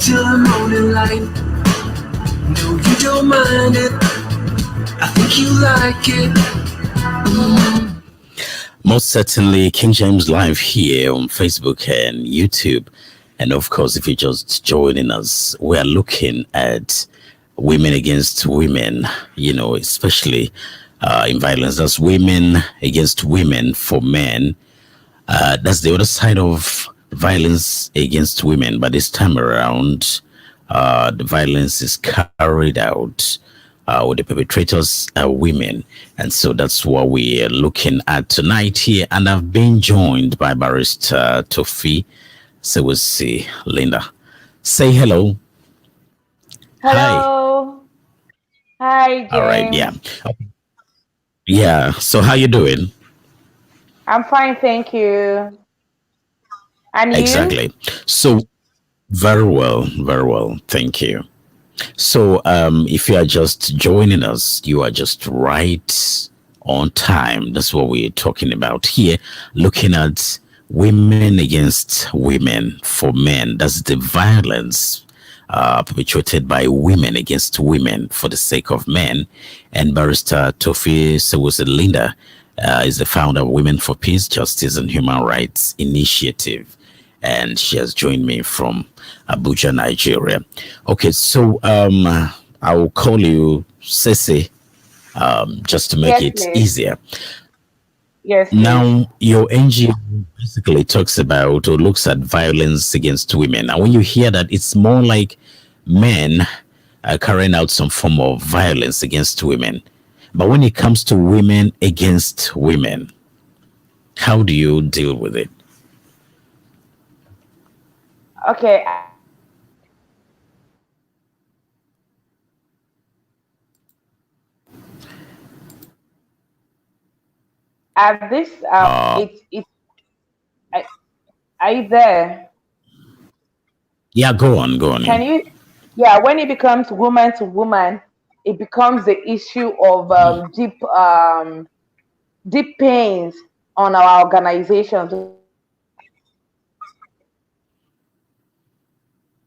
till the morning light. No, you don't mind it. I think you like it. Most certainly, King James Live here on Facebook and YouTube. And of course, if you're just joining us, we are looking at women against women, especially in violence. That's women against women for men. That's the other side of violence against women. But this time around, the violence is carried out with the perpetrators are women. And so that's what we are looking at tonight here. And I've been joined by Barrister Tofi. So we'll see Linda. Say hello. Hello. Hi, James. All right, yeah. Yeah, so how you doing? I'm fine, thank you. And you? Exactly. So very well, thank you. So if you are just joining us, you are just right on time. That's what we're talking about here, looking at women against women for men. That's the violence perpetrated by women against women for the sake of men. And Barrister Tofi Sewose Linda is the founder of Women for Peace, Justice and Human Rights Initiative. And she has joined me from Abuja, Nigeria. Okay, so I will call you Sese just to make it easier. Yes. Now, your NGO basically talks about or looks at violence against women. And when you hear that, it's more like men carrying out some form of violence against women. But when it comes to women against women, how do you deal with it? Okay. At this, are you there? Yeah, go on. Can you? Yeah, when it becomes woman to woman, it becomes the issue of deep pains on our organizations,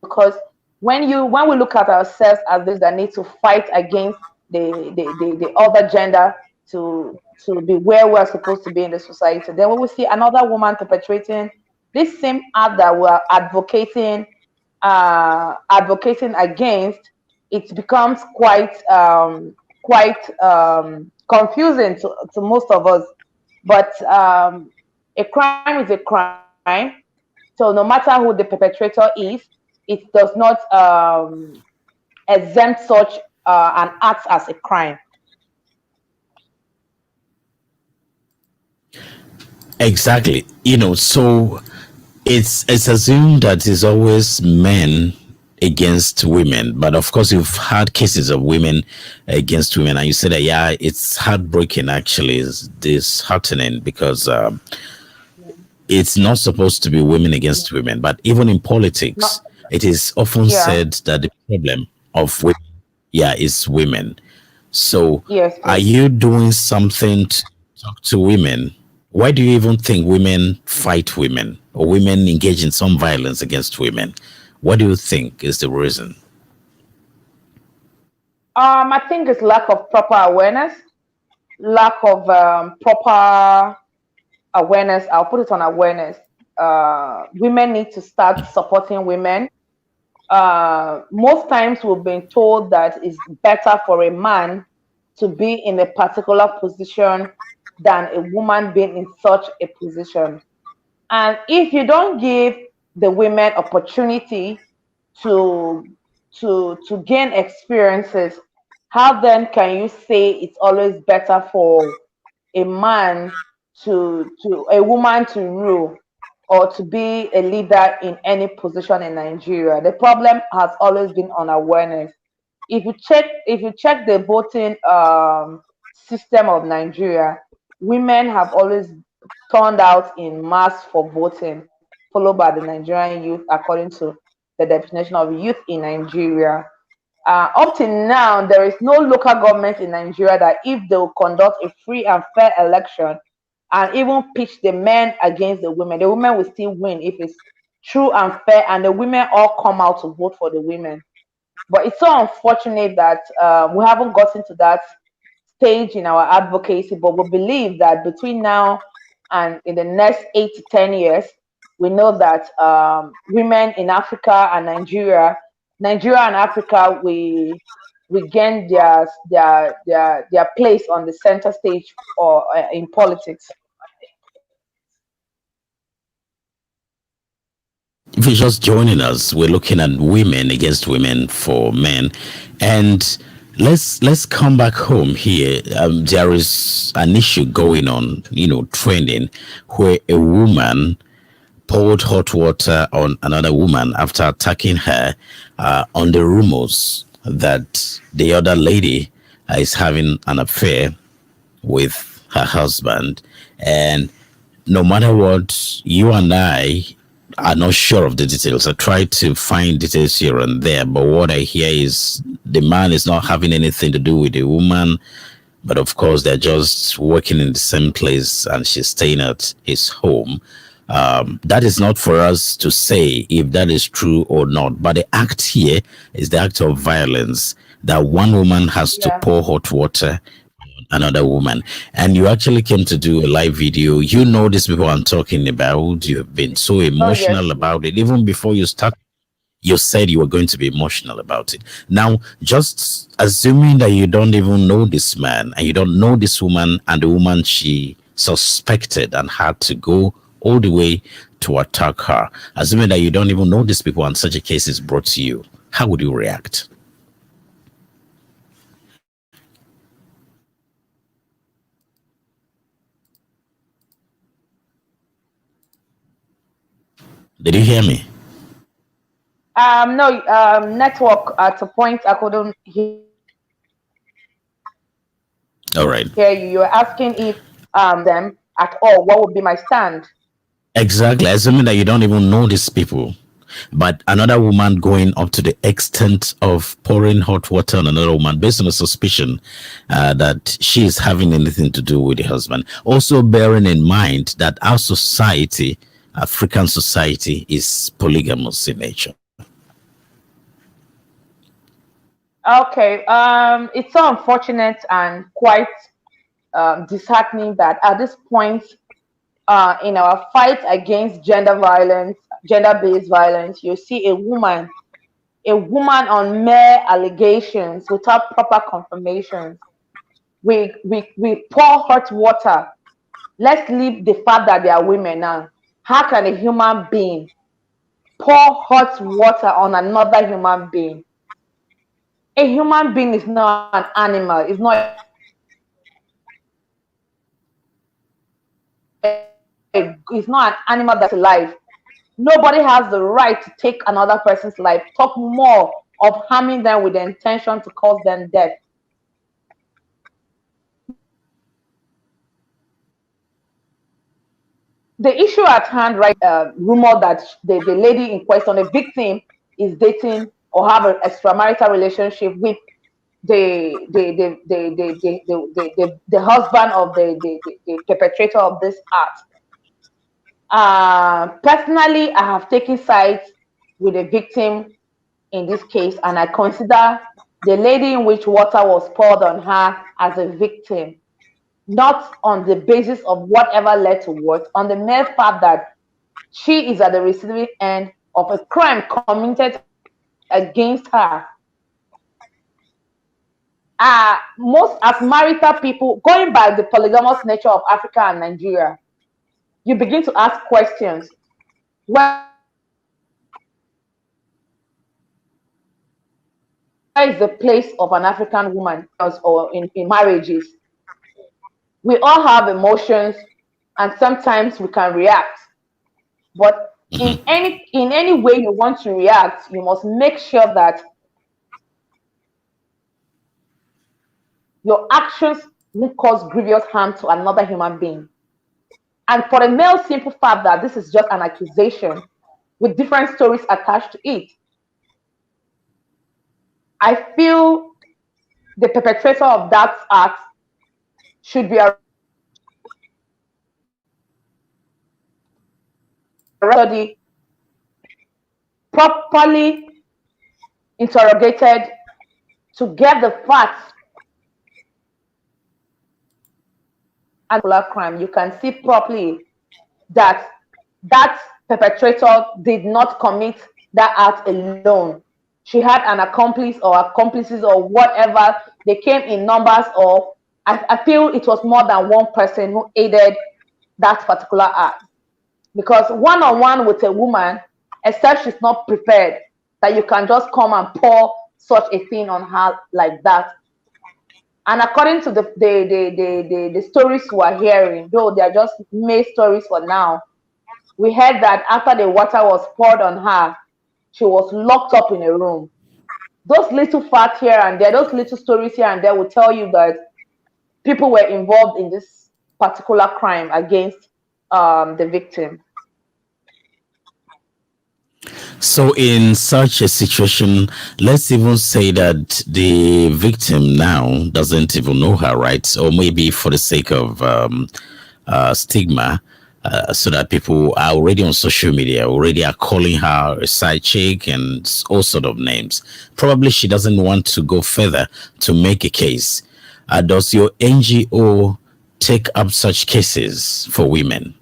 because when we look at ourselves as those that need to fight against the other gender to be where we're supposed to be in the society, then when we see another woman perpetrating this same act that we're advocating against, it becomes quite confusing to most of us. But a crime is a crime, so no matter who the perpetrator is, it does not exempt such an act as a crime. Exactly. So it's assumed that it's always men against women. But of course, you've had cases of women against women. And you said that, yeah, it's heartbreaking, actually. It's disheartening because it's not supposed to be women against women. But even in politics, it is often said that the problem of women, is women. So are you doing something to talk to women? Why do you even think women fight women or women engage in some violence against women? What do you think is the reason? I think it's lack of proper awareness, lack of proper awareness. I'll put it on awareness. Women need to start supporting women. Most times we've been told that it's better for a man to be in a particular position than a woman being in such a position. And if you don't give the women opportunity to gain experiences, how then can you say it's always better for a man to a woman to rule or to be a leader in any position in Nigeria? The problem has always been on awareness. If you check the voting system of Nigeria, women have always turned out in mass for voting, followed by the Nigerian youth, according to the definition of youth in Nigeria. Up till now, there is no local government in Nigeria that if they will conduct a free and fair election and even pitch the men against the women will still win if it's true and fair, and the women all come out to vote for the women. But it's so unfortunate that we haven't gotten to that stage in our advocacy. But we believe that between now and in the next 8 to 10 years, we know that women in Africa and Nigeria and Africa, we gain their place on the center stage or in politics. If you're just joining us, we're looking at women against women for men, and let's come back home here. There is an issue going on, trending, where a woman poured hot water on another woman after attacking her on the rumors that the other lady is having an affair with her husband. And no matter what, you and I are not sure of the details. I tried to find details here and there, but what I hear is the man is not having anything to do with the woman, but of course they're just working in the same place and she's staying at his home. That is not for us to say if that is true or not, but the act here is the act of violence that one woman has to Yeah. pour hot water on another woman. And you actually came to do a live video. You know these people I'm talking about. You've been so Oh yes. emotional about it. Even before you start, you said you were going to be emotional about it. Now, just assuming that you don't even know this man and you don't know this woman and the woman she suspected and had to go all the way to attack her, assuming that you don't even know these people and such a case is brought to you, how would you react? Did you hear me? No, network at a point I couldn't hear All right. you. You were asking if them at all, what would be my stand? Exactly. Assuming that you don't even know these people, but another woman going up to the extent of pouring hot water on another woman based on a suspicion that she is having anything to do with the husband. Also, bearing in mind that our society, African society, is polygamous in nature. Okay, it's so unfortunate and quite disheartening that at this point in our fight against gender violence, gender-based violence, you see a woman on mere allegations without proper confirmations. We pour hot water. Let's leave the fact that they are women now. How can a human being pour hot water on another human being? A human being is not an animal, it's not a, it's not an animal that's alive. Nobody has the right to take another person's life, talk more of harming them with the intention to cause them death. The issue at hand, right? Rumor that the lady in question, the victim, is dating or have an extramarital relationship with the husband of the perpetrator of this act. Personally, I have taken sides with the victim in this case, and I consider the lady in which water was poured on her as a victim, not on the basis of whatever led to what, on the mere fact that she is at the receiving end of a crime committed against her. Most as marital people, going by the polygamous nature of Africa and Nigeria, you begin to ask questions. Where is the place of an African woman or in marriages? We all have emotions and sometimes we can react. But in any way you want to react, you must make sure that your actions won't cause grievous harm to another human being. And for the male simple fact that this is just an accusation with different stories attached to it, I feel the perpetrator of that act should be arrested properly interrogated to get the facts and crime, you can see properly that that perpetrator did not commit that act alone. She had an accomplice or accomplices or whatever. They came in numbers, or I feel it was more than one person who aided that particular act. Because one-on-one with a woman, except she's not prepared, that you can just come and pour such a thing on her like that. And according to the stories we are hearing, though they are just made stories for now, we heard that after the water was poured on her, she was locked up in a room. Those little facts here and there, those little stories here and there will tell you that people were involved in this particular crime against the victim. So in such a situation, let's even say that the victim now doesn't even know her, right? Or maybe for the sake of stigma, so that people are already on social media, already are calling her a side chick and all sort of names. Probably she doesn't want to go further to make a case. Does your NGO take up such cases for women?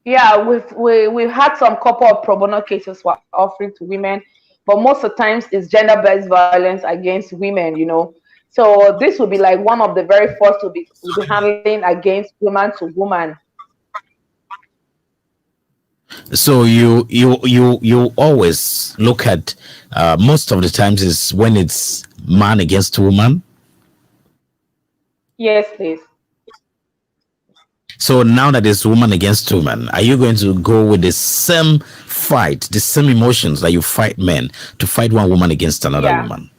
Yeah, we've had some couple of pro bono cases we're offering to women, but most of the times it's gender-based violence against women, you know. So this will be like one of the very first we'll be handling against woman to woman. So you always look at most of the times is when it's man against woman. Yes, please. So now that it's woman against woman, are you going to go with the same fight, the same emotions that you fight men to fight one woman against another woman?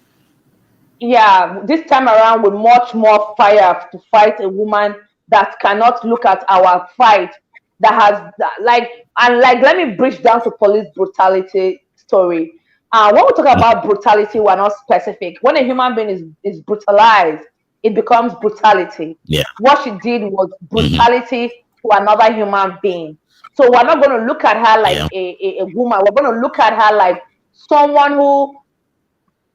Yeah, this time around with much more fire to fight a woman that cannot look at our fight, that has let me bridge down to police brutality story. When we talk about brutality, we're not specific. When a human being is brutalized, it becomes brutality. Yeah. What she did was brutality to another human being. So we're not going to look at her like a woman. We're going to look at her like someone who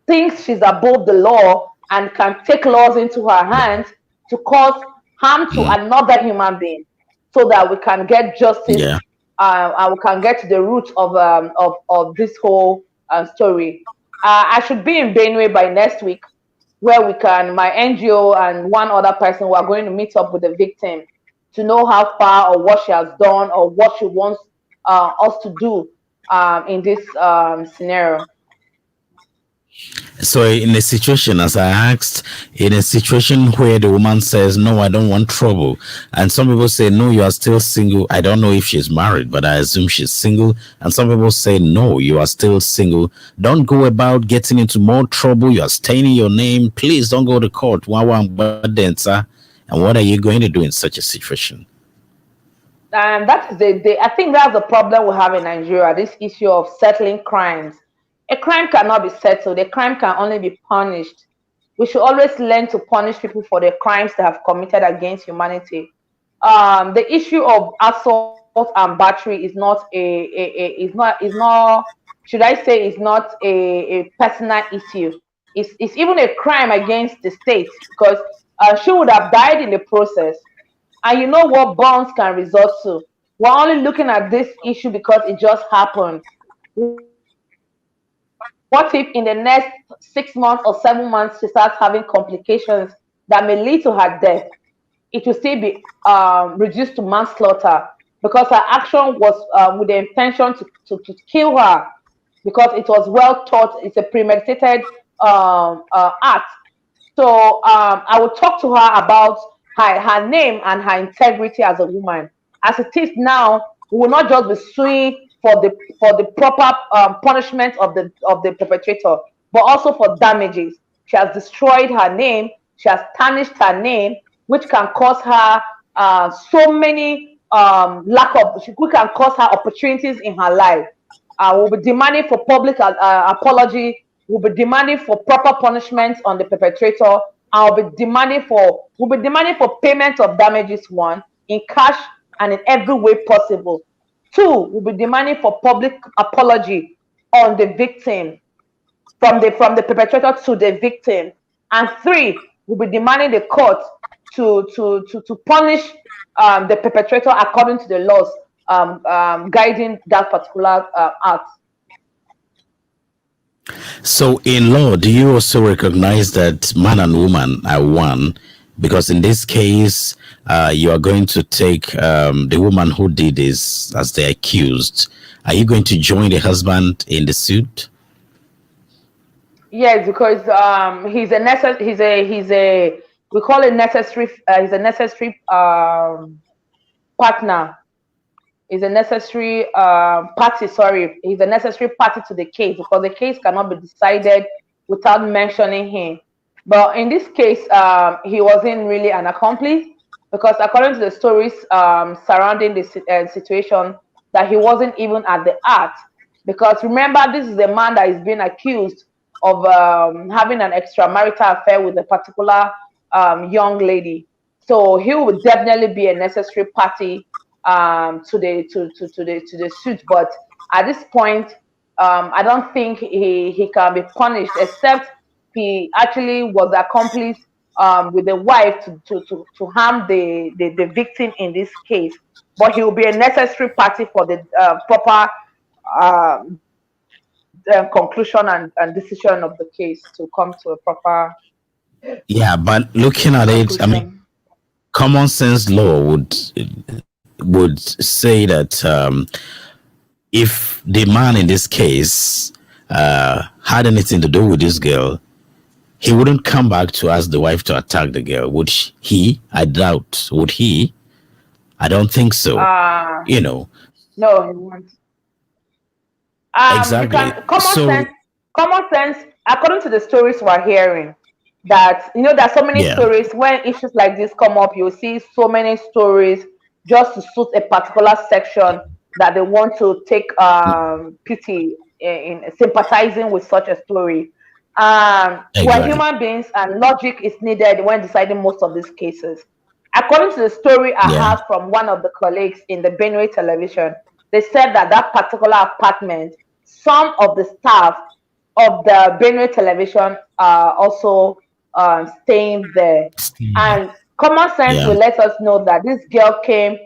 thinks she's above the law and can take laws into her hands to cause harm to another human being, so that we can get justice and we can get to the root of this whole story. I should be in Benue by next week, where my NGO and one other person, we are going to meet up with the victim to know how far or what she has done or what she wants us to do in this scenario. So in a situation, as I asked, in a situation where the woman says, no, I don't want trouble, and some people say, no, you are still single. I don't know if she's married, but I assume she's single. And some people say, no, you are still single. Don't go about getting into more trouble. You are staining your name. Please don't go to court. And what are you going to do in such a situation? That is I think that's the problem we have in Nigeria, this issue of settling crimes. A crime cannot be settled. A crime can only be punished. We should always learn to punish people for the crimes they have committed against humanity. The issue of assault and battery is not should I say, is not a personal issue. It's even a crime against the state, because she would have died in the process. And you know what bonds can result to. We're only looking at this issue because it just happened. What if in the next 6 months or 7 months she starts having complications that may lead to her death? It will still be reduced to manslaughter, because her action was with the intention to kill her, because it was well thought. It's a premeditated act. So I will talk to her about her name and her integrity as a woman. As it is now, we will not just be suing for the proper punishment of the perpetrator, but also for damages. She has destroyed her name. She has tarnished her name, which can cause her so many we can cause her opportunities in her life. We'll be demanding for public apology. We'll be demanding for proper punishment on the perpetrator. And we'll be demanding for payment of damages, one, in cash and in every way possible. Two, will be demanding for public apology on the victim, from the perpetrator to the victim. And three, will be demanding the court to punish the perpetrator according to the laws guiding that particular act. So, in law, do you also recognize that man and woman are one? Because in this case, you are going to take the woman who did this as the accused. Are you going to join the husband in the suit? Yes, because he's a we call it necessary. He's a necessary partner. Is a necessary party. Sorry, he's a necessary party to the case, because the case cannot be decided without mentioning him. But in this case, he wasn't really an accomplice, because according to the stories surrounding the situation, that he wasn't even at the act. Because remember, this is a man that is being accused of having an extramarital affair with a particular young lady. So he would definitely be a necessary party to the suit. But at this point, I don't think he can be punished, except he actually was accomplice with the wife to harm the victim in this case. But he will be a necessary party for the proper conclusion and decision of the case to come to a proper. Yeah, but looking at it, I mean, common sense law would say that if the man in this case had anything to do with this girl, he wouldn't come back to ask the wife to attack the girl, would he? I doubt. Would he? I don't think so. You know. No, he won't. Exactly. Common sense, according to the stories we're hearing, that there's so many stories when issues like this come up. You'll see so many stories just to suit a particular section that they want to take pity in sympathizing with such a story. We're human beings, and logic is needed when deciding most of these cases. According to the story I have from one of the colleagues in the Benue television, they said that particular apartment, some of the staff of the Benue television are also staying there. And common sense will let us know that this girl came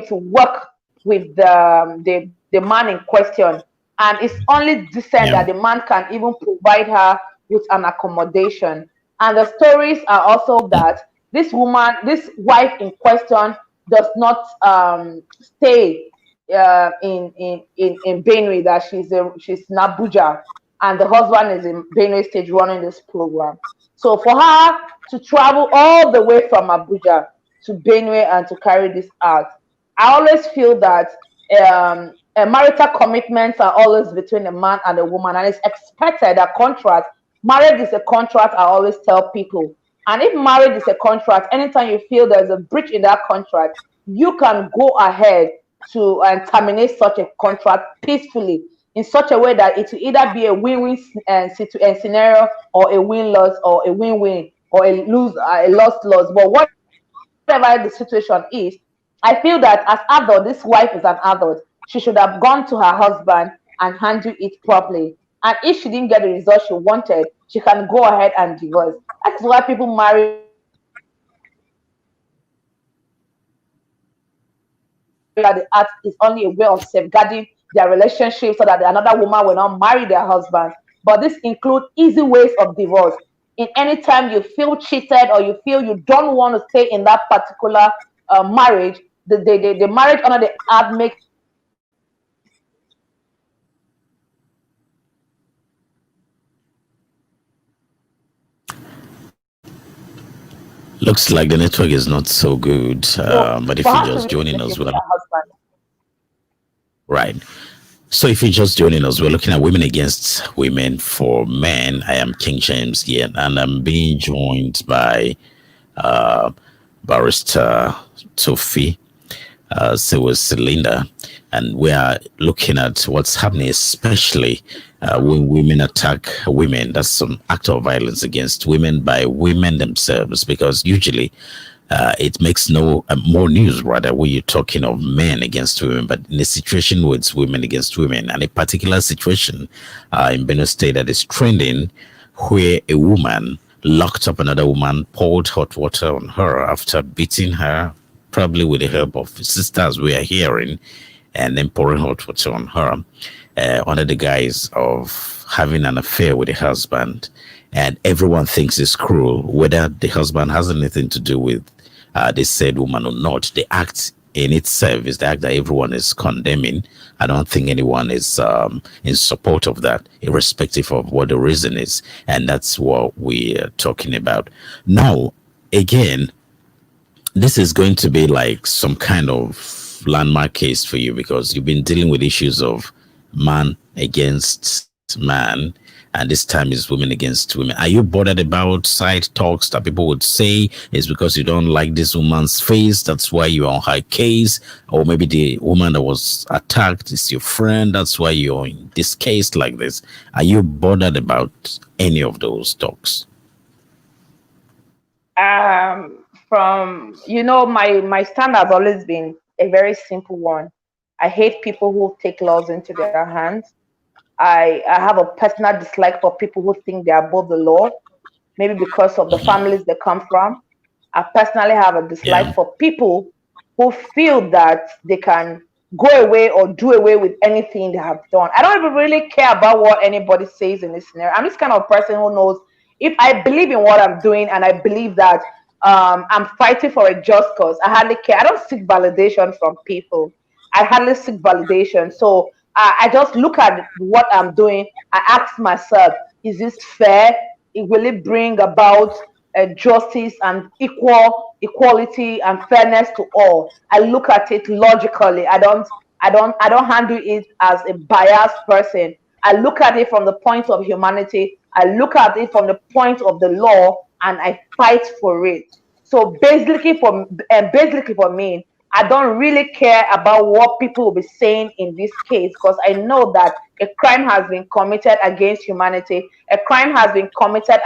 to work with the man in question, and it's only decent that the man can even provide her with an accommodation. And the stories are also that this wife in question does not stay in Benue, that she's in Abuja, and the husband is in Benue State running this program. So for her to travel all the way from Abuja to Benue and to carry this out, I always feel that marital commitments are always between a man and a woman, and it's expected that marriage is a contract. I always tell people, and if marriage is a contract, anytime you feel there's a breach in that contract, you can go ahead to terminate such a contract peacefully, in such a way that it will either be a win-win scenario, or a win-loss, or a win-win, or a loss-loss. But whatever the situation is, I feel that as adult, this wife is an adult. She should have gone to her husband and handle it properly. And if she didn't get the result she wanted, she can go ahead and divorce. That's why people marry. The act is only a way of safeguarding their relationship, so that another woman will not marry their husband. But this includes easy ways of divorce. In any time you feel cheated, or you feel you don't want to stay in that particular marriage, the marriage under the act makes Looks like the network is not so good, but if you're just joining us, right. So if you're just joining us, we're looking at women against women for men. I am King James here, and I'm being joined by Barrister Tofi, Sese Linda, and we are looking at what's happening, especially when women attack women. That's some act of violence against women by women themselves, because usually it makes no more news rather when you're talking of men against women, but in a situation where it's women against women, and a particular situation in Benue State that is trending, where a woman locked up another woman, poured hot water on her after beating her, probably with the help of sisters we are hearing, and then pouring hot water on her under the guise of having an affair with the husband. And everyone thinks it's cruel, whether the husband has anything to do with this said woman or not. The act in itself is the act that everyone is condemning. I don't think anyone is in support of that, irrespective of what the reason is. And that's what we're talking about. Now, again, this is going to be like some kind of landmark case for you because you've been dealing with issues of man against man, and this time is women against women. Are you bothered about side talks that people would say is because you don't like this woman's face, that's why you're on her case? Or maybe the woman that was attacked is your friend, that's why you're in this case like this? Are you bothered about any of those talks? From my stand has always been a very simple one. I hate people who take laws into their hands. I have a personal dislike for people who think they are above the law, maybe because of the families they come from. I personally have a dislike for people who feel that they can go away or do away with anything they have done. I don't even really care about what anybody says in this scenario. I'm this kind of person who knows if I believe in what I'm doing and I believe that I'm fighting for a just cause, I hardly care. I don't seek validation from people. I hardly seek validation. So I just look at what I'm doing. I ask myself, is this fair? Will it bring about justice and equality and fairness to all? I look at it logically. I don't handle it as a biased person. I look at it from the point of humanity. I look at it from the point of the law, and I fight for it. So basically for me, I don't really care about what people will be saying in this case because I know that a crime has been committed against humanity. A crime has been committed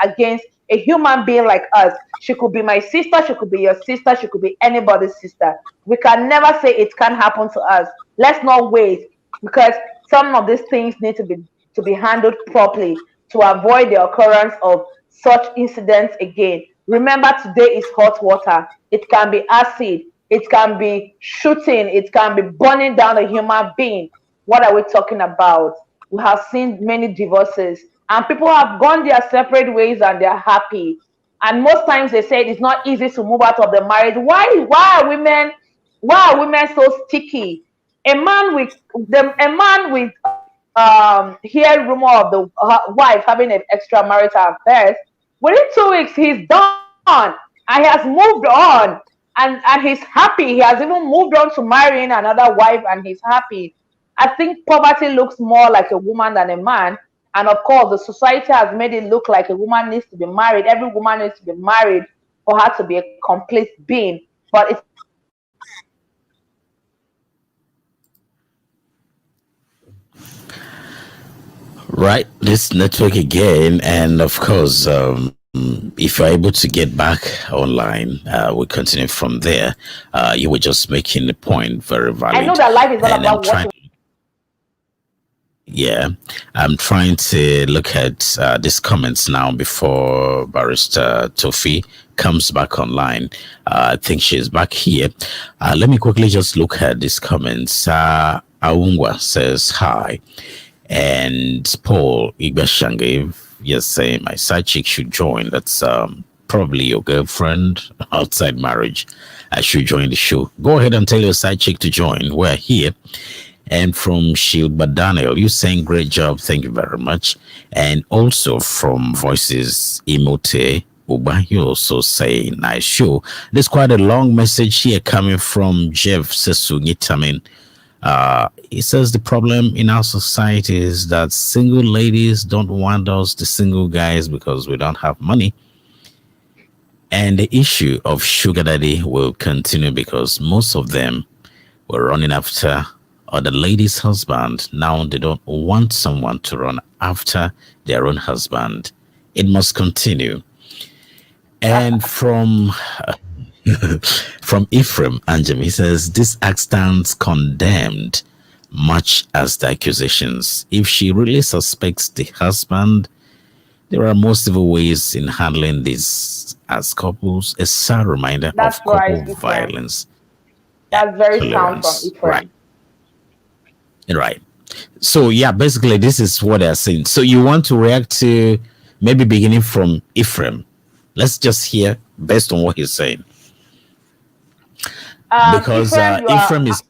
against a human being like us. She could be my sister, she could be your sister, she could be anybody's sister. We can never say it can't happen to us. Let's not wait because some of these things need to be handled properly to avoid the occurrence of such incidents again. Remember, today is hot water. It can be acid. It can be shooting. It can be burning down a human being. What are we talking about? We have seen many divorces, and people have gone their separate ways, and they're happy. And most times they say it's not easy to move out of the marriage. Why are women so sticky? A man with hear rumor of the wife having an extramarital affairs. Within 2 weeks, he's done and he has moved on, and he's happy. He has even moved on to marrying another wife, and he's happy. I think poverty looks more like a woman than a man, and of course, the society has made it look like a woman needs to be married. Every woman needs to be married for her to be a complete being. But it's Right, this network again, and of course, if you're able to get back online, we continue from there. You were just making the point very I know valid, that life is all and I'm about trying. what Yeah, I'm trying to look at these comments now before Barrister Tofi comes back online. I think she's back here. Let me quickly just look at these comments. Aungwa says hi. And Paul Igbashange, yes, saying my side chick should join. That's probably your girlfriend outside marriage. I should join the show. Go ahead and tell your side chick to join. We're here. And from Shield but Daniel, you saying great job. Thank you very much. And also from Voices Emote Uba, you also say nice show. There's quite a long message here coming from Jeff Sesu. He says the problem in our society is that single ladies don't want us, the single guys, because we don't have money. And the issue of sugar daddy will continue because most of them were running after other ladies' husband. Now they don't want someone to run after their own husband. It must continue. And from From Ephraim Anjem, he says, this act stands condemned much as the accusations. If she really suspects the husband, there are more civil ways in handling this as couples. A sad reminder That's of right, couple Ephraim. violence and That's very sound from tolerance. Right, Ephraim. right. So yeah, basically this is what they're saying. So you want to react to maybe beginning from Ephraim. Let's just hear based on what he's saying. Because Ephraim, you are Ephraim is,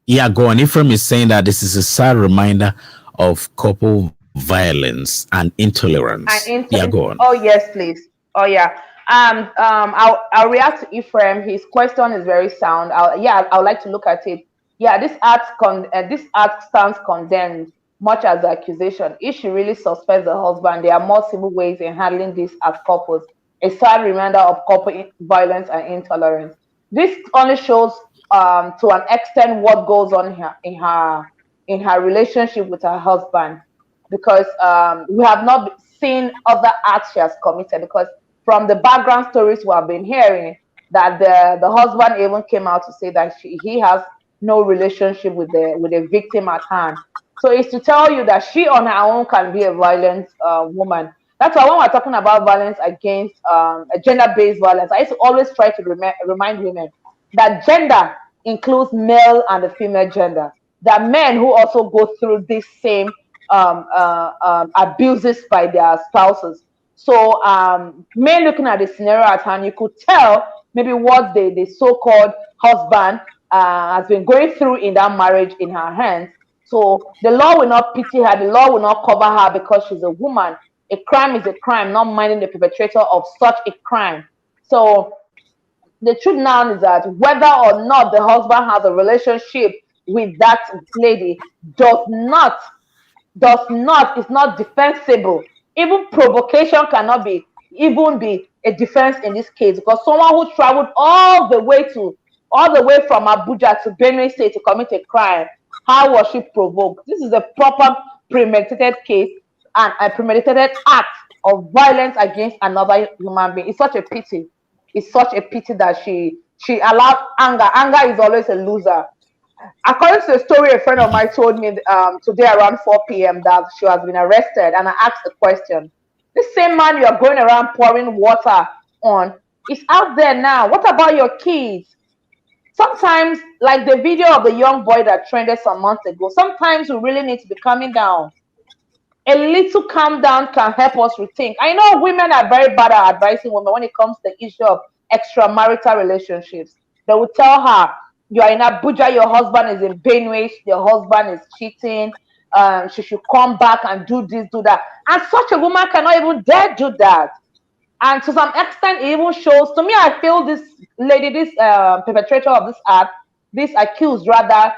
yeah, go on. Ephraim is saying that this is a sad reminder of couple violence and intolerance. an Yeah, go on. oh yes, please. Oh yeah. I'll react to Ephraim. His question is very sound. I would like to look at it. Yeah, this act stands condemned much as the accusation. If she really suspects the husband, there are more civil ways in handling this as couples. A sad reminder of couple violence and intolerance. This only shows to an extent what goes on here in her relationship with her husband, because we have not seen other acts she has committed, because from the background stories we have been hearing, that the husband even came out to say that he has no relationship with the victim at hand. So it's to tell you that she on her own can be a violent woman. That's why when we're talking about violence against gender-based violence, I used to always try to remind women that gender includes male and the female gender. There are men who also go through this same abuses by their spouses. So, men looking at the scenario at hand, you could tell maybe what the so-called husband has been going through in that marriage in her hands. So the law will not pity her, the law will not cover her because she's a woman. A crime is a crime, not minding the perpetrator of such a crime. So the truth now is that whether or not the husband has a relationship with that lady is not defensible. Even provocation cannot be even be a defense in this case, because someone who traveled all the way from Abuja to Benue State to commit a crime, how was she provoked? This is a proper premeditated case and a premeditated act of violence against another human being. It's such a pity. It's such a pity that she allowed anger. Anger is always a loser. According to the story a friend of mine told me today around 4 p.m. that she has been arrested, and I asked a question. This same man you are going around pouring water on is out there now. What about your kids? Sometimes, like the video of the young boy that trended some months ago, sometimes we really need to be calming down. A little calm down can help us rethink. I know women are very bad at advising women when it comes to the issue of extramarital relationships. They will tell her, you are in Abuja, your husband is in Benue, your husband is cheating, she should come back and do this, do that. And such a woman cannot even dare do that. And to some extent, it even shows, to me, I feel this lady, this perpetrator of this act, this accused rather,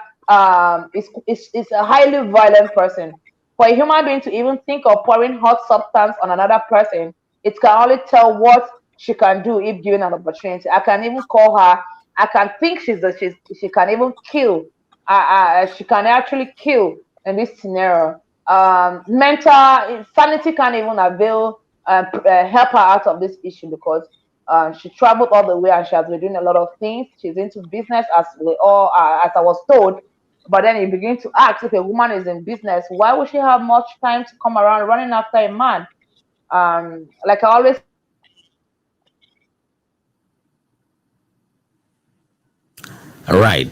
is a highly violent person. For a human being to even think of pouring hot substance on another person, it can only tell what she can do if given an opportunity. I can even call her, I can think she can even kill. She can actually kill in this scenario. Mental sanity can't even avail, help her out of this issue, because she traveled all the way and she has been doing a lot of things. She's into business, as I was told. But then you begin to ask, if a woman is in business, why would she have much time to come around running after a man? Like I always. All right.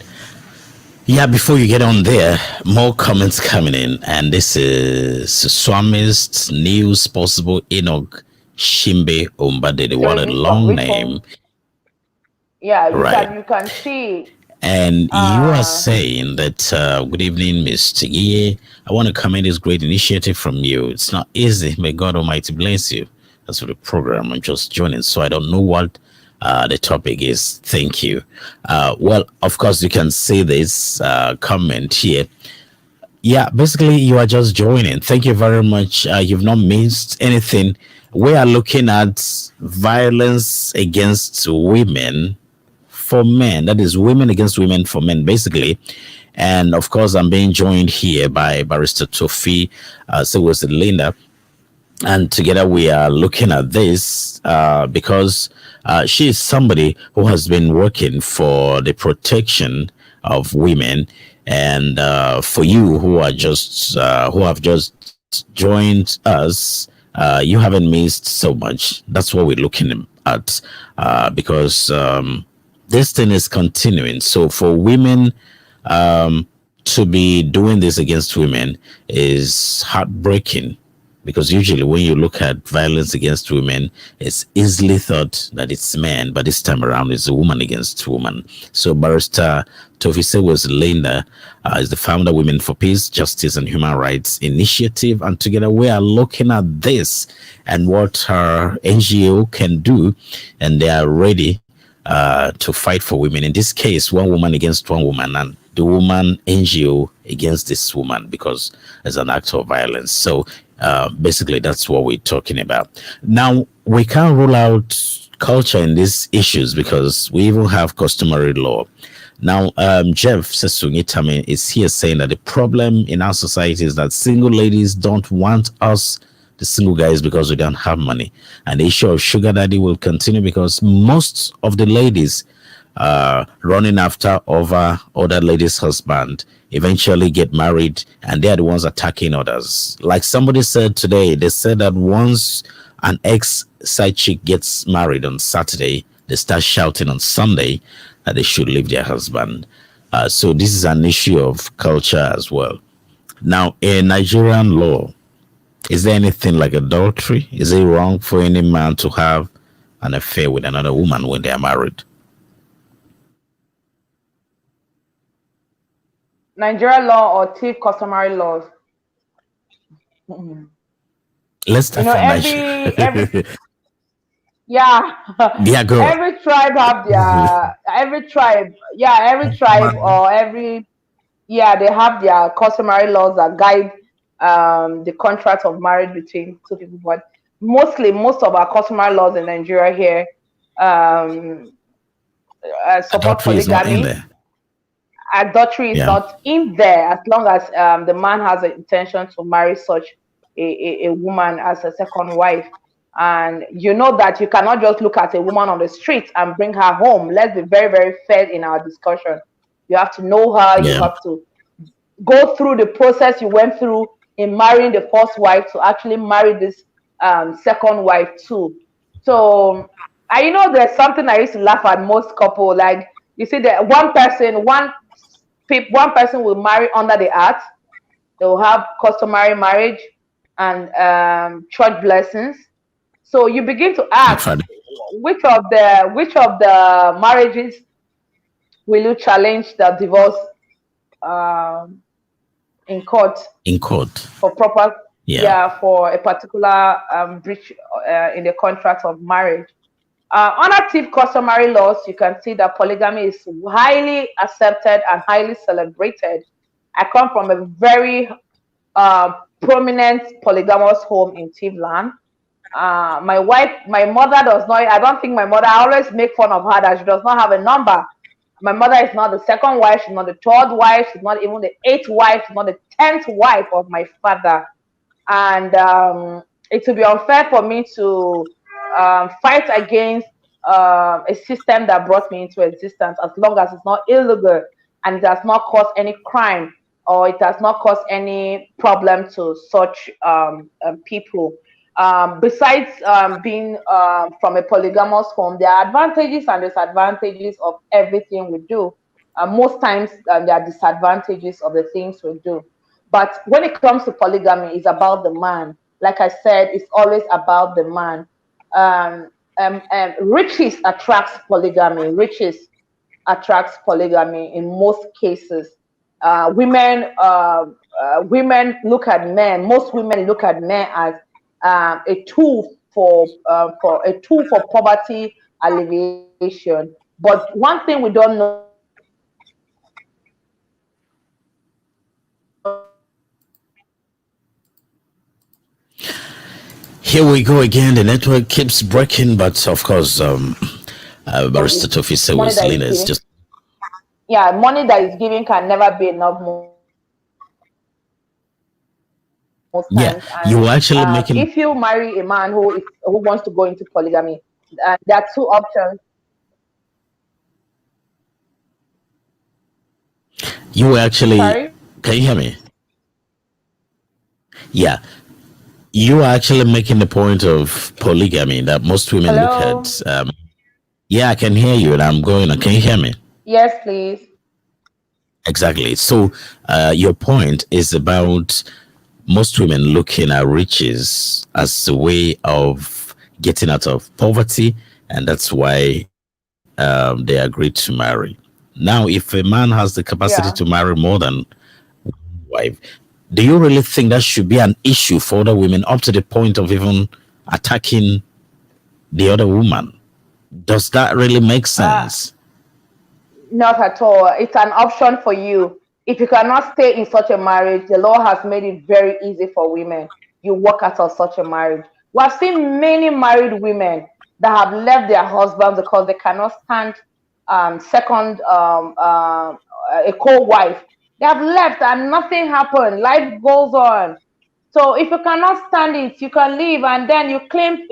Yeah, before you get on there, more comments coming in. And this is Swamist News Possible Enoch Shimbe Umbade, the what a long name. Yeah, you can see. And you are saying that, good evening, Mr. Yiye. I want to commend this great initiative from you. It's not easy. May God Almighty bless you. That's for the program. I'm just joining, so I don't know what the topic is. Thank you. Well, of course, you can see this comment here. Yeah, basically, you are just joining. Thank you very much. You've not missed anything. We are looking at violence against women for men. That is women against women for men, basically. And of course, I'm being joined here by Barrister Tofi, so was Linda. And together we are looking at this because she is somebody who has been working for the protection of women. And for you who are just who have just joined us, you haven't missed so much. That's what we're looking at because this thing is continuing. So for women to be doing this against women is heartbreaking, because usually when you look at violence against women, it's easily thought that it's men, but this time around it's a woman against woman. So Barrister Tofi was Linda is the founder of Women for Peace, Justice and Human Rights Initiative, and together we are looking at this and what her NGO can do, and they are ready to fight for women. In this case, one woman against one woman, and the woman NGO against this woman because it's an act of violence. So basically, that's what we're talking about. Now, we can't rule out culture in these issues because we even have customary law. Now, Jeff Sesungitame is here saying that the problem in our society is that single ladies don't want us, the single guys, because we don't have money. And the issue of sugar daddy will continue because most of the ladies running after over other ladies' husband eventually get married, and they're the ones attacking others. Like somebody said today, they said that once an ex side chick gets married on Saturday, they start shouting on Sunday that they should leave their husband. So this is an issue of culture as well. Now, in Nigerian law, is there anything like adultery? Is it wrong for any man to have an affair with another woman when they are married? Nigeria law or thief customary laws? Let's start from every yeah, yeah, girl. every tribe have their every tribe or every they have their customary laws that guide the contract of marriage between two people. But most of our customary laws in Nigeria here support adultery is not in polygamy. there. Adultery is not in there as long as the man has an intention to marry such a woman as a second wife. And you know that you cannot just look at a woman on the street and bring her home. Let's be very, very fair in our discussion. You have to know her. You have to go through the process you went through in marrying the first wife to actually marry this second wife too. So I know there's something I used to laugh at most couple. Like, you see that one person will marry under the earth. They will have customary marriage and church blessings. So you begin to ask, which of the marriages will you challenge the divorce in court? In court for proper for a particular breach in the contract of marriage. Under thief customary laws, you can see that polygamy is highly accepted and highly celebrated. I come from a very prominent polygamous home in Tivland. My mother does not, I don't think my mother, I always make fun of her that she does not have a number. My mother is not the second wife, she's not the third wife, she's not even the 8th wife, she's not the 10th wife of my father. And it would be unfair for me to fight against a system that brought me into existence, as long as it's not illegal and it does not cause any crime or it does not cause any problem to such people. Besides being from a polygamous home, there are advantages and disadvantages of everything we do. Most times there are disadvantages of the things we do. But when it comes to polygamy, it's about the man. Like I said, it's always about the man. Riches attracts polygamy. Riches attracts polygamy in most cases. Women look at men. Most women look at men as a tool for poverty alleviation. But one thing we don't know. Here we go again. The network keeps breaking, but of course, Barrister Tofi said is just money that is given can never be enough Yeah, times. And you were actually making if you marry a man who wants to go into polygamy, there are two options. you were actually Sorry. can you hear me? Yeah, you are actually making the point of polygamy that most women look Hello. at. Yeah, I can hear you, and I'm going. Can you hear me? Yes, please. Exactly. So, your point is about most women looking at riches as a way of getting out of poverty, and that's why they agreed to marry. Now, if a man has the capacity to Yeah. marry more than wife, do you really think that should be an issue for other women up to the point of even attacking the other woman? Does that really make Uh, sense? Not at all. It's an option for you. If you cannot stay in such a marriage, the law has made it very easy for women. You walk out of such a marriage. We have seen many married women that have left their husbands because they cannot stand second a co-wife. They have left and nothing happened. Life goes on. So if you cannot stand it, you can leave, and then you claim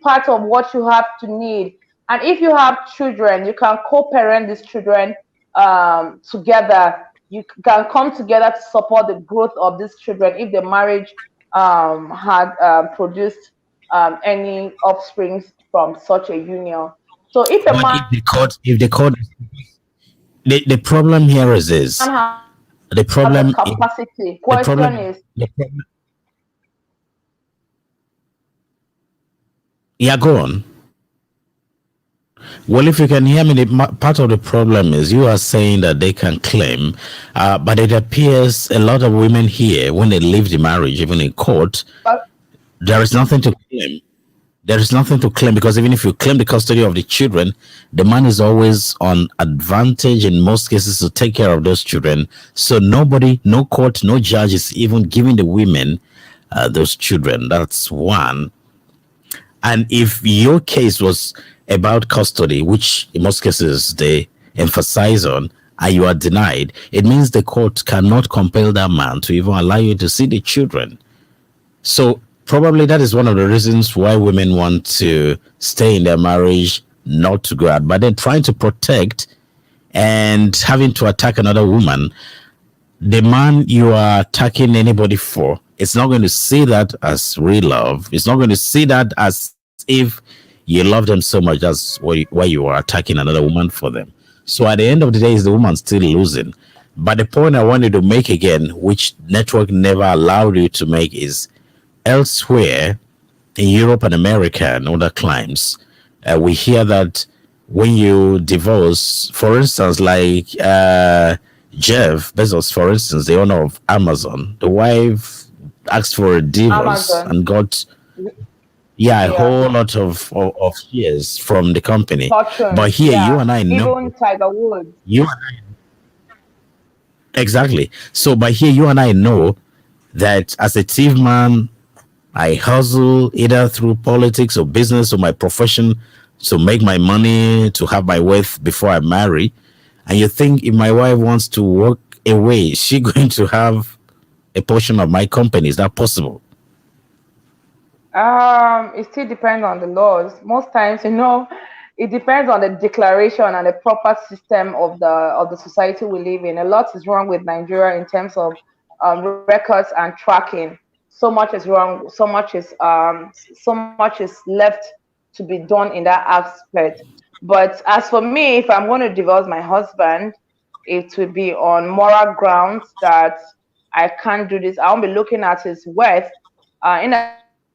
part of what you have to need. And if you have children, you can co-parent these children together. You can come together to support the growth of these children if the marriage had produced any offsprings from such a union. So if a But man if the court, the problem here is this. has The the problem, capacity, the question problem, is, the problem. Yeah, go on. Well, if you can hear me, part of the problem is you are saying that they can claim, but it appears a lot of women here, when they leave the marriage, even in court, but there is nothing to claim. There is nothing to claim because even if you claim the custody of the children, the man is always on advantage in most cases to take care of those children. So nobody, no court, no judge is even giving the women those children. That's one. And if your case was about custody, which in most cases they emphasize on, and you are denied, it means the court cannot compel that man to even allow you to see the children. So probably that is one of the reasons why women want to stay in their marriage, not to go out, but then trying to protect and having to attack another woman. The man you are attacking anybody for, it's not going to see that as real love. It's not going to see that as if you love them so much. That's why you are attacking another woman for them. So at the end of the day, is the woman still losing? But the point I wanted to make again, which network never allowed you to make, is elsewhere in Europe and America and other climes, we hear that when you divorce, for instance, like Jeff Bezos, for instance, the owner of Amazon, the wife asked for a divorce Amazon, and got, yeah, a yeah, whole lot of shares from the company. But fortunes, here, you yeah, and I know, even Tiger Woods. you exactly. So, but here, you and I know that as a thief man, I hustle either through politics or business or my profession to make my money, to have my wealth before I marry. And you think if my wife wants to walk away, is she going to have a portion of my company? Is that possible? It still depends on the laws. Most times, it depends on the declaration and the proper system of the society we live in. A lot is wrong with Nigeria in terms of records and tracking. So much is wrong. So much is left to be done in that aspect. But as for me, if I'm going to divorce my husband, it would be on moral grounds that I can't do this. I won't be looking at his worth. In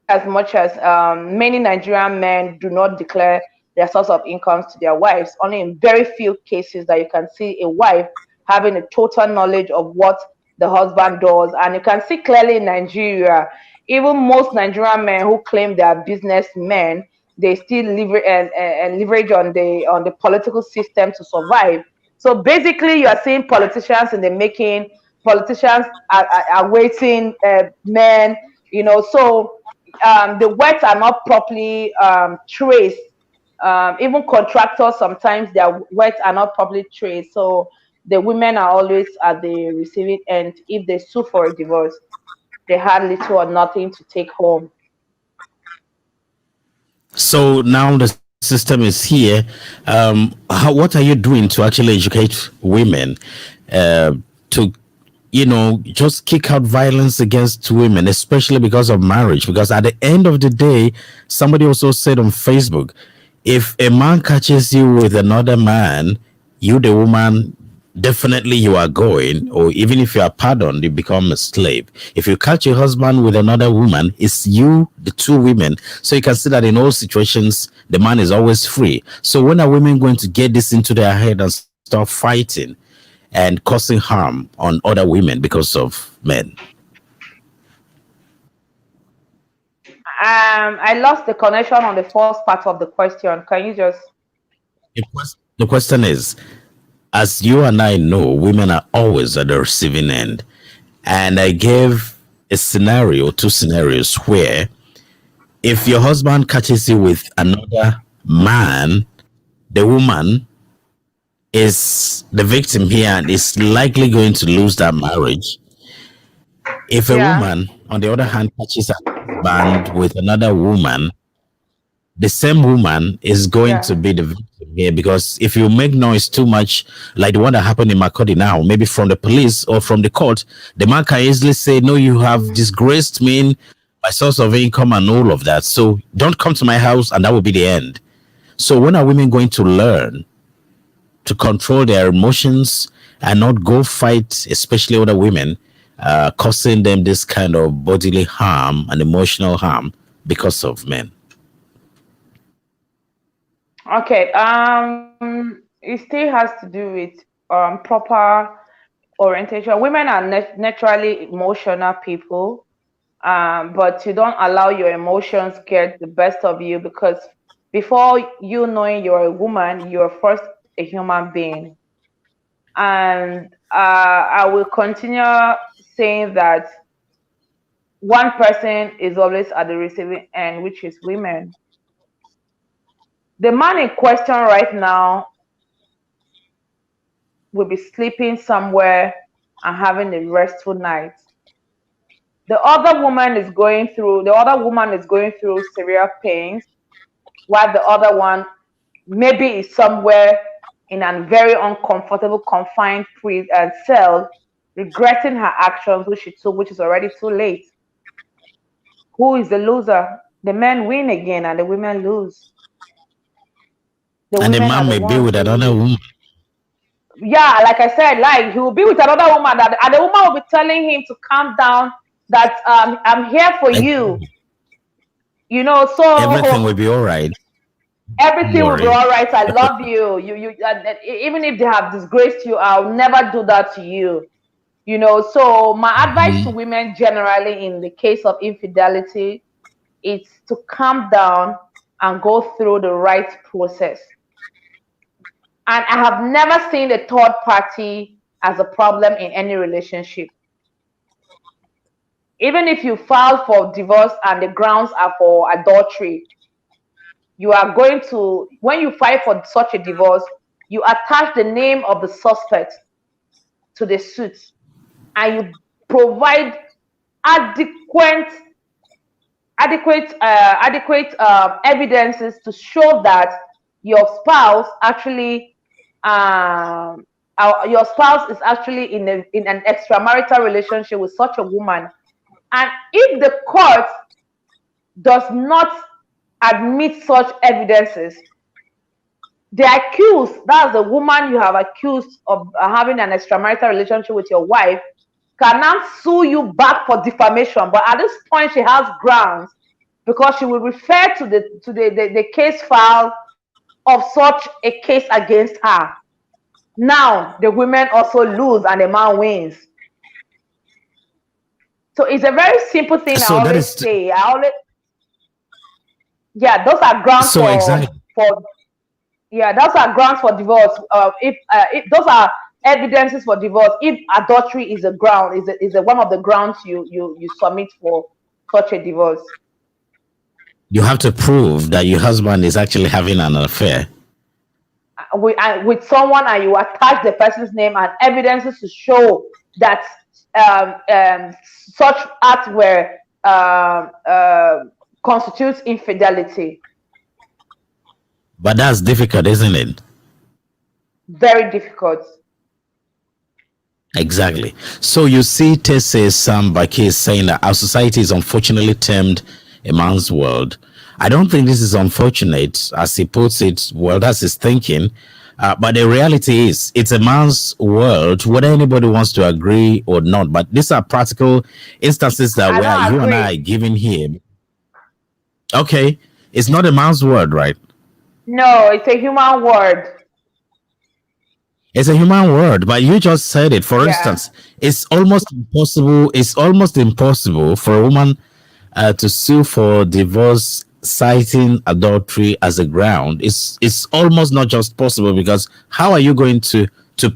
as much as many Nigerian men do not declare their source of incomes to their wives, only in very few cases that you can see a wife having a total knowledge of what the husband does. And you can see clearly in Nigeria, even most Nigerian men who claim they are businessmen, they still leverage on the political system to survive. So basically, you are seeing politicians in the making. Politicians are waiting men, so the works are not properly traced. Even contractors, sometimes their works are not properly traced. So the women are always at the receiving end. If they sue for a divorce, they had little or nothing to take home. So now the system is here. What are you doing to actually educate women to, just kick out violence against women, especially because of marriage? Because at the end of the day, somebody also said on Facebook, if a man catches you with another man, you, the woman, definitely you are going, or even if you are pardoned, you become a slave. If you catch your husband with another woman, it's you, the two women. So you can see that in all situations, the man is always free. So when are women going to get this into their head and start fighting and causing harm on other women because of men? I lost the connection on the first part of the question. Can you just? The question is, as you and I know, women are always at the receiving end. And I gave a scenario, two scenarios, where if your husband catches you with another man, the woman is the victim here and is likely going to lose that marriage. If a Yeah. woman, on the other hand, catches a husband with another woman, the same woman is going to be the victim here, because if you make noise too much, like the one that happened in Makodi now, maybe from the police or from the court, the man can easily say, no, you have disgraced me, my source of income and all of that. So don't come to my house, and that will be the end. So when are women going to learn to control their emotions and not go fight, especially other women, causing them this kind of bodily harm and emotional harm because of men? Okay. It still has to do with proper orientation. Women are naturally emotional people, but you don't allow your emotions get the best of you, because before you knowing you're a woman, you're first a human being. And I will continue saying that one person is always at the receiving end, which is women. The man in question right now will be sleeping somewhere and having a restful night. The other woman is going through severe pains, while the other one maybe is somewhere in a very uncomfortable, confined cell, regretting her actions, which she took, which is already too late. Who is the loser? The men win again, and the women lose. And the man may be with another woman. Yeah, like I said, like he will be with another woman, and the woman will be telling him to calm down, that I'm here for you. So everything will be all right. Everything will be all right. I love you. Even if they have disgraced you, I'll never do that to you. So my advice to women generally in the case of infidelity is to calm down and go through the right process. And I have never seen a third party as a problem in any relationship. Even if you file for divorce and the grounds are for adultery, you are going to, when you file for such a divorce, you attach the name of the suspect to the suit, and you provide adequate evidences to show that your spouse is actually in an extramarital relationship with such a woman. And if the court does not admit such evidences, the accused, that's the woman you have accused of having an extramarital relationship with your wife, can now sue you back for defamation. But at this point, she has grounds, because she will refer to the case file of such a case against her. Now the women also lose and the man wins. So it's a very simple thing. So I always say. Yeah, those are grounds those are grounds for divorce. If those are evidences for divorce, if adultery is a ground, is one of the grounds you submit for such a divorce. You have to prove that your husband is actually having an affair. with someone, and you attach the person's name and evidences to show that such acts were constitutes infidelity. But that's difficult, isn't it? Very difficult. Exactly. So you see Tese Sambaki is saying that our society is unfortunately termed a man's world. I don't think this is unfortunate, as he puts it. Well, that's his thinking. But the reality is, it's a man's world, whether anybody wants to agree or not. But these are practical instances that I where don't you and I agree. are giving him. Okay, it's not a man's world, right? No, it's a human word. It's a human word, but you just said it. For Yeah. instance, it's almost impossible. It's almost impossible for a woman to sue for divorce citing adultery as a ground. It's almost not just possible, because how are you going to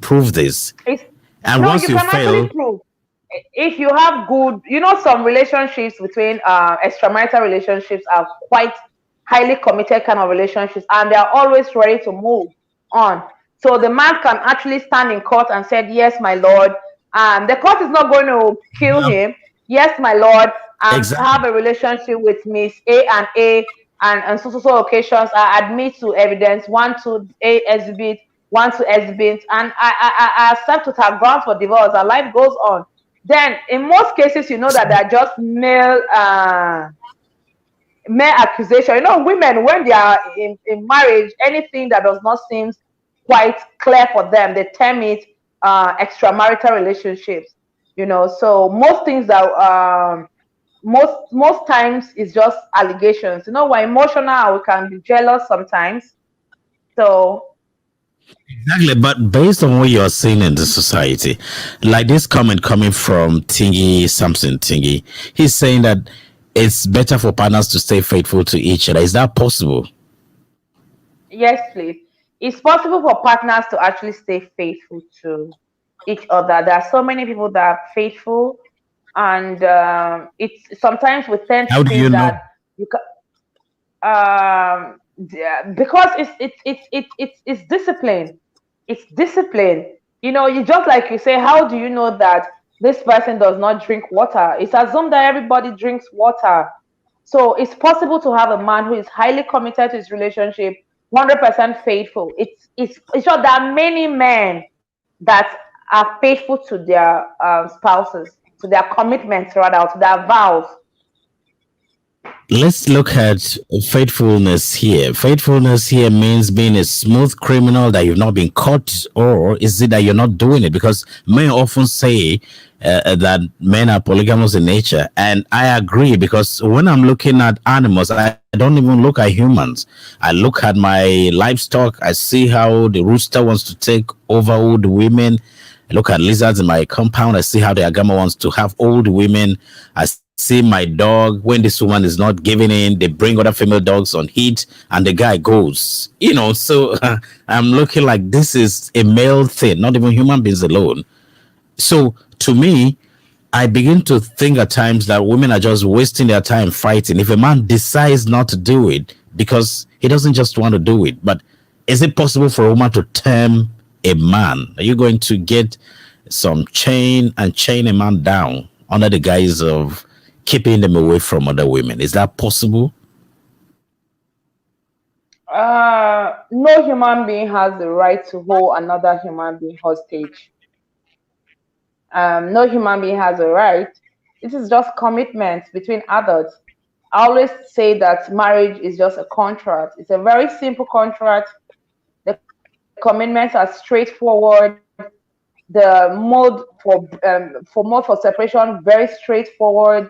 prove this? It's And no, once you you can actually fail, prove if you have good, some relationships between extramarital relationships are quite highly committed kind of relationships, and they are always ready to move on. So the man can actually stand in court and said, "Yes, my lord," and the court is not going to kill him. "Yes, my lord, I exactly, have a relationship with Miss A, and so occasions. I admit to evidence one to A exhibit, one to exhibit, and I accept with her grounds for divorce. Our life goes on. Then, in most cases, you know that they're just male accusation. Women, when they are in marriage, anything that does not seem quite clear for them, they term it extramarital relationships. So most things that most times is just allegations. We're emotional, we can be jealous sometimes. So exactly. But based on what you're seeing in the society, like this comment coming from Tingy Samson Tingy, he's saying that it's better for partners to stay faithful to each other. Is that possible? yes, please. It's possible for partners to actually stay faithful to each other. There are so many people that are faithful, and it's sometimes we tend to How do you think know? that you yeah, because it's discipline. It's discipline. You just like you say, how do you know that this person does not drink water? It's assumed that everybody drinks water. So it's possible to have a man who is highly committed to his relationship, 100% faithful. It's sure there are many men that are faithful to their spouses, to their commitments rather, to their vows. Let's look at faithfulness here. Faithfulness here means being a smooth criminal, that you've not been caught, or is it that you're not doing it? Because men often say that men are polygamous in nature, and I agree, because when I'm looking at animals, I don't even look at humans. I look at my livestock, I see how the rooster wants to take over old women. I look at lizards in my compound. I see how the agama wants to have old women. I see my dog. When this woman is not giving in, they bring other female dogs on heat, and the guy goes. So I'm looking like this is a male thing, not even human beings alone. So to me, I begin to think at times that women are just wasting their time fighting. If a man decides not to do it because he doesn't just want to do it, but is it possible for a woman to term a man? Are you going to get some chain and chain a man down under the guise of keeping them away from other women? Is that possible? No human being has the right to hold another human being hostage. No human being has a right. This is just commitment between adults. I always say that marriage is just a contract. It's a very simple contract. The commitments are straightforward. The mode for separation very straightforward.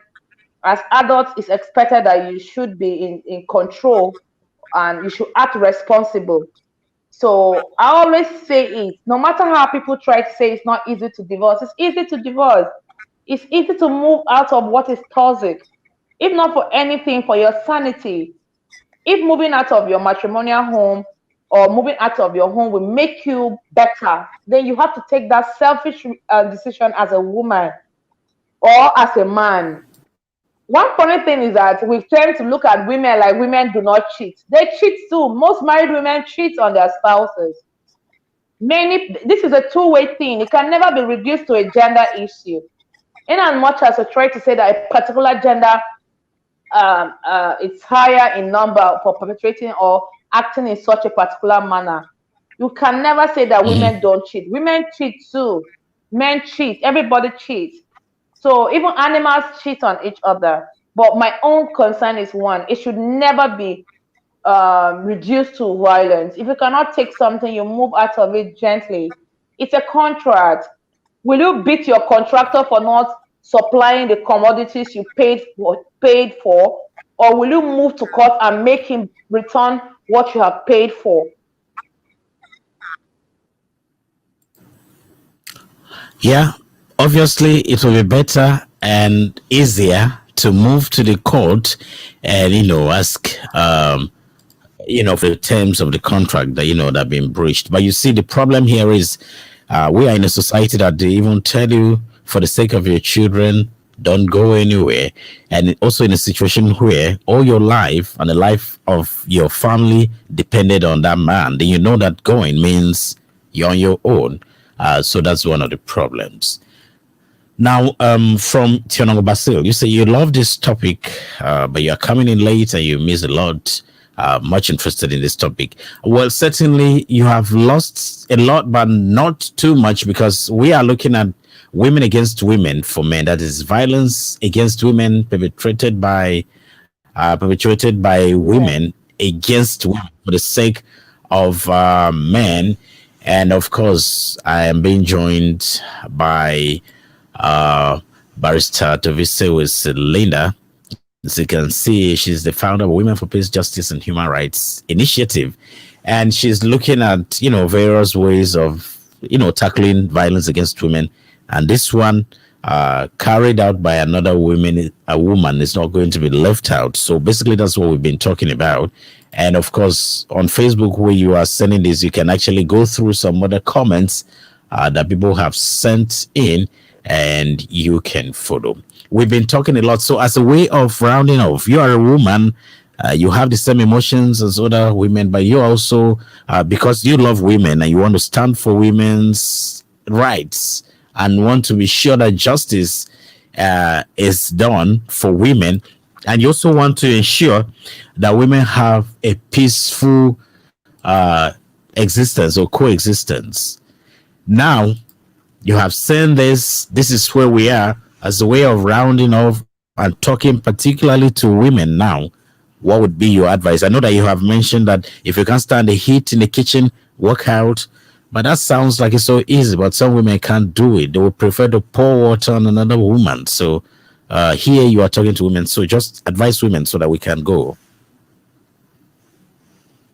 As adults, it's expected that you should be in control and you should act responsible. So I always say it, no matter how people try to say it's not easy to divorce, it's easy to divorce. It's easy to move out of what is toxic, if not for anything, for your sanity. If moving out of your matrimonial home or moving out of your home will make you better, then you have to take that selfish decision as a woman or as a man. One funny thing is that we tend to look at women like women do not cheat. They cheat too. Most married women cheat on their spouses. This is a two-way thing. It can never be reduced to a gender issue. In as much as we try to say that a particular gender is higher in number for perpetrating or acting in such a particular manner, you can never say that women don't cheat. Women cheat too. Men cheat. Everybody cheats. So even animals cheat on each other. But my own concern is one: it should never be reduced to violence. If you cannot take something, you move out of it gently. It's a contract. Will you beat your contractor for not supplying the commodities you paid for, or will you move to court and make him return what you have paid for? Yeah, obviously it will be better and easier to move to the court and ask for the terms of the contract that that have been breached. But you see, the problem here is we are in a society that they even tell you, for the sake of your children, don't go anywhere. And also in a situation where all your life and the life of your family depended on that man, then you know that going means you're on your own. So that's one of the problems. Now, from Tionongo Basil, you say you love this topic, but you're coming in late and you miss a lot. Much interested in this topic. Well, certainly you have lost a lot, but not too much, because we are looking at women against women for men. That is violence against women perpetrated by Yeah. women against women for the sake of men. And of course, I am being joined by uh, Barrister Tovise with Linda. As you can see, she's the founder of Women for Peace, Justice, and Human Rights Initiative. And she's looking at, various ways of, tackling violence against women. And this one, carried out by another woman is not going to be left out. So basically, that's what we've been talking about. And of course, on Facebook, where you are sending this, you can actually go through some other comments that people have sent in, and you can follow. We've been talking a lot. So as a way of rounding off, you are a woman, you have the same emotions as other women, but you also, because you love women and you want to stand for women's rights and want to be sure that justice is done for women, and you also want to ensure that women have a peaceful existence or coexistence. Now, you have seen this. This is where we are as a way of rounding off and talking particularly to women now. What would be your advice? I know that you have mentioned that if you can't stand the heat in the kitchen, work out. But that sounds like it's so easy, but some women can't do it. They would prefer to pour water on another woman. So here you are talking to women. So just advise women so that we can go.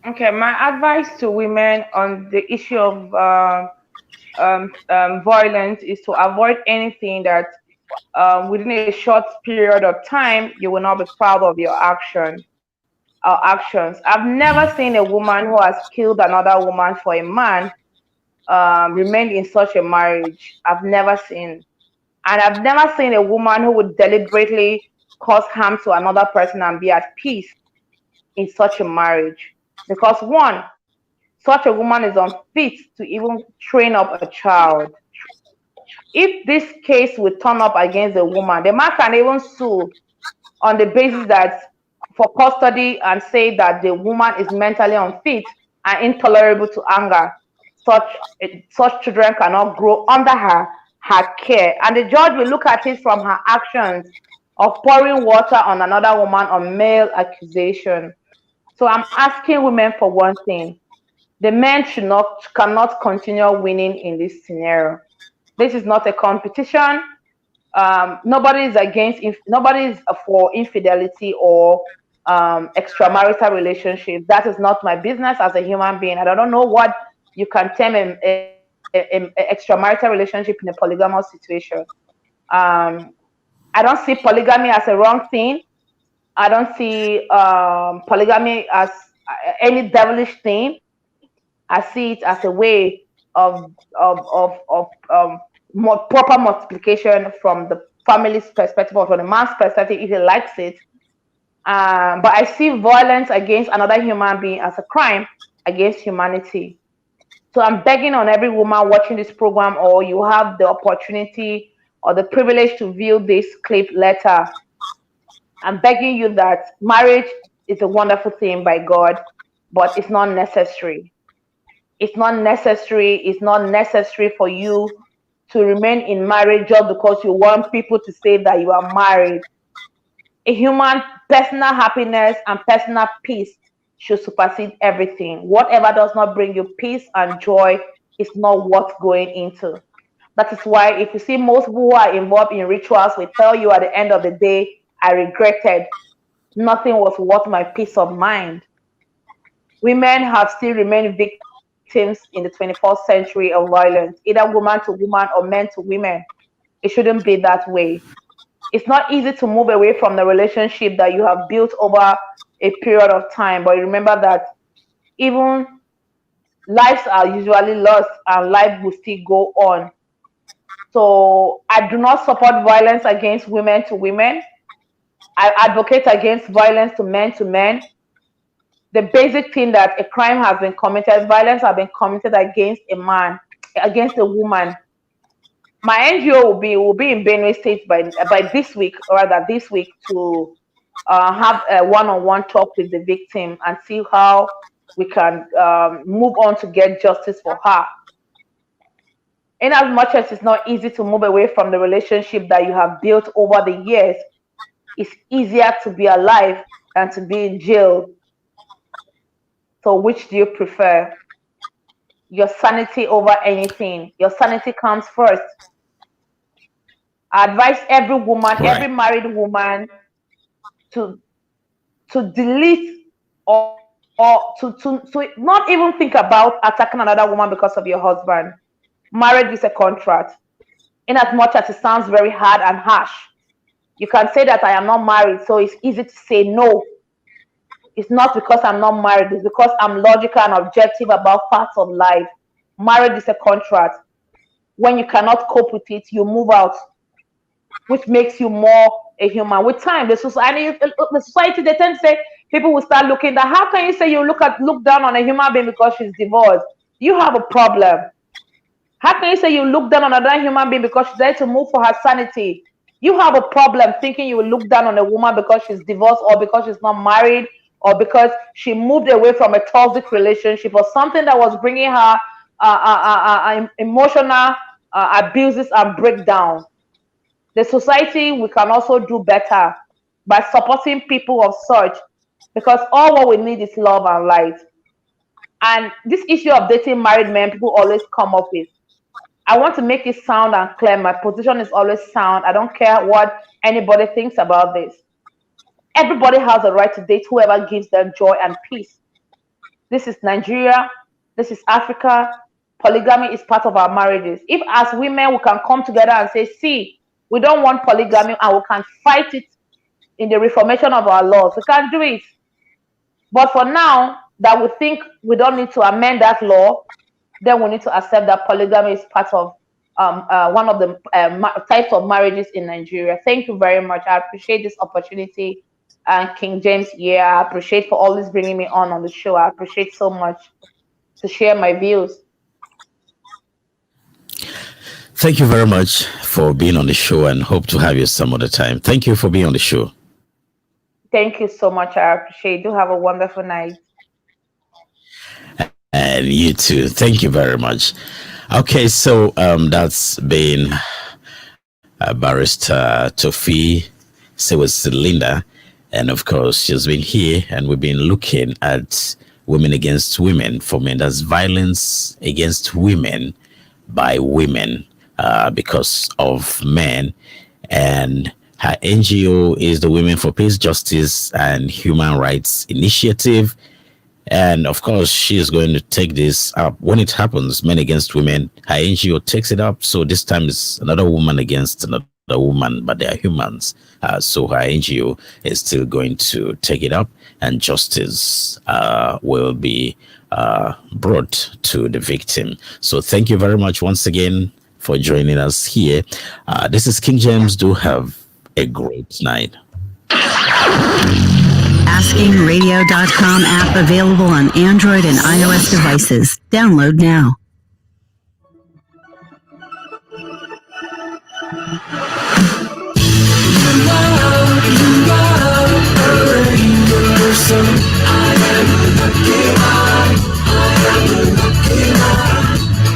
Okay, my advice to women on the issue of violence is to avoid anything that within a short period of time you will not be proud of your actions. I've never seen a woman who has killed another woman for a man remained in such a marriage. I've never seen, and I've never seen a woman who would deliberately cause harm to another person and be at peace in such a marriage. Because one, such a woman is unfit to even train up a child. If this case would turn up against the woman, the man can even sue on the basis that for custody and say that the woman is mentally unfit and intolerable to anger. Such such children cannot grow under her care, and the judge will look at it from her actions of pouring water on another woman on male accusation. So I'm asking women for one thing: the men should not cannot continue winning in this scenario. This is not a competition. Nobody is nobody is for infidelity or extramarital relationships. That is not my business as a human being. And I don't know what you can term a extramarital relationship in a polygamous situation. Um, I don't see polygamy as a wrong thing. I don't see polygamy as any devilish thing. I see it as a way of more proper multiplication from the family's perspective or from the man's perspective if he likes it. But I see violence against another human being as a crime against humanity. So I'm begging on every woman watching this program, or you have the opportunity or the privilege to view this clip later. I'm begging you that marriage is a wonderful thing by God, but it's not necessary. It's not necessary. It's not necessary for you to remain in marriage just because you want people to say that you are married. A human personal happiness and personal peace should supersede everything. Whatever does not bring you peace and joy is not worth going into. That is why if you see most people who are involved in rituals will tell you at the end of the day, I regretted. Nothing was worth my peace of mind. Women have still remained victims in the 21st century of violence, either woman to woman or men to women. It shouldn't be that way. It's not easy to move away from the relationship that you have built over a period of time, but remember that even lives are usually lost and life will still go on. So I do not support violence against women to women. I advocate against violence to men to men. The basic thing that a crime has been committed, violence has been committed against a man, against a woman. My NGO will be in Benue State by this week, or rather this week, to have a one-on-one talk with the victim and see how we can move on to get justice for her. In as much as it's not easy to move away from the relationship that you have built over the years, it's easier to be alive than to be in jail. So which do you prefer? Your sanity over anything. Your sanity comes first. I advise every woman, every married woman to delete or to not even think about attacking another woman because of your husband. Marriage is a contract. In as much as it sounds very hard and harsh, you can say that I am not married, so it's easy to say no. It's not because I'm not married, it's because I'm logical and objective about facts of life. Marriage is a contract. When you cannot cope with it, you move out, which makes you more a human. With time, the society they tend to say, people will start looking that how can you say you look down on a human being because she's divorced? You have a problem. How can you say you look down on another human being because she's there to move for her sanity? You have a problem thinking you will look down on a woman because she's divorced or because she's not married or because she moved away from a toxic relationship or something that was bringing her emotional abuses and breakdown. The society, we can also do better by supporting people of such, because all what we need is love and light. And this issue of dating married men, people always come up with. I want to make it sound and clear. My position is always sound. I don't care what anybody thinks about this. Everybody has a right to date whoever gives them joy and peace. This is Nigeria. This is Africa. Polygamy is part of our marriages. If as women we can come together and say, see, we don't want polygamy and we can fight it in the reformation of our laws, we can do it. But for now, that we think we don't need to amend that law, then we need to accept that polygamy is part of one of the types of marriages in Nigeria. Thank you very much. I appreciate this opportunity. And King James, I appreciate for always bringing me on the show. I appreciate so much to share my views. Thank you very much for being on the show and hope to have you some other time. Thank you for being on the show. Thank you so much. I appreciate it. Do have a wonderful night. And you too. Thank you very much. Okay, so that's been Barrister Tofi, Sese Linda, and of course she's been here and we've been looking at women against women for men. That's violence against women by women because of men. And her NGO is the Women for Peace, Justice and Human Rights Initiative. And of course, she is going to take this up when it happens, men against women. Her NGO takes it up. So this time it's another woman against another woman, but they are humans. So her NGO is still going to take it up, and justice will be brought to the victim. So thank you very much once again for joining us here. This is King James. Do have a great night. AskingRadio.com app available on Android and iOS devices. Download now.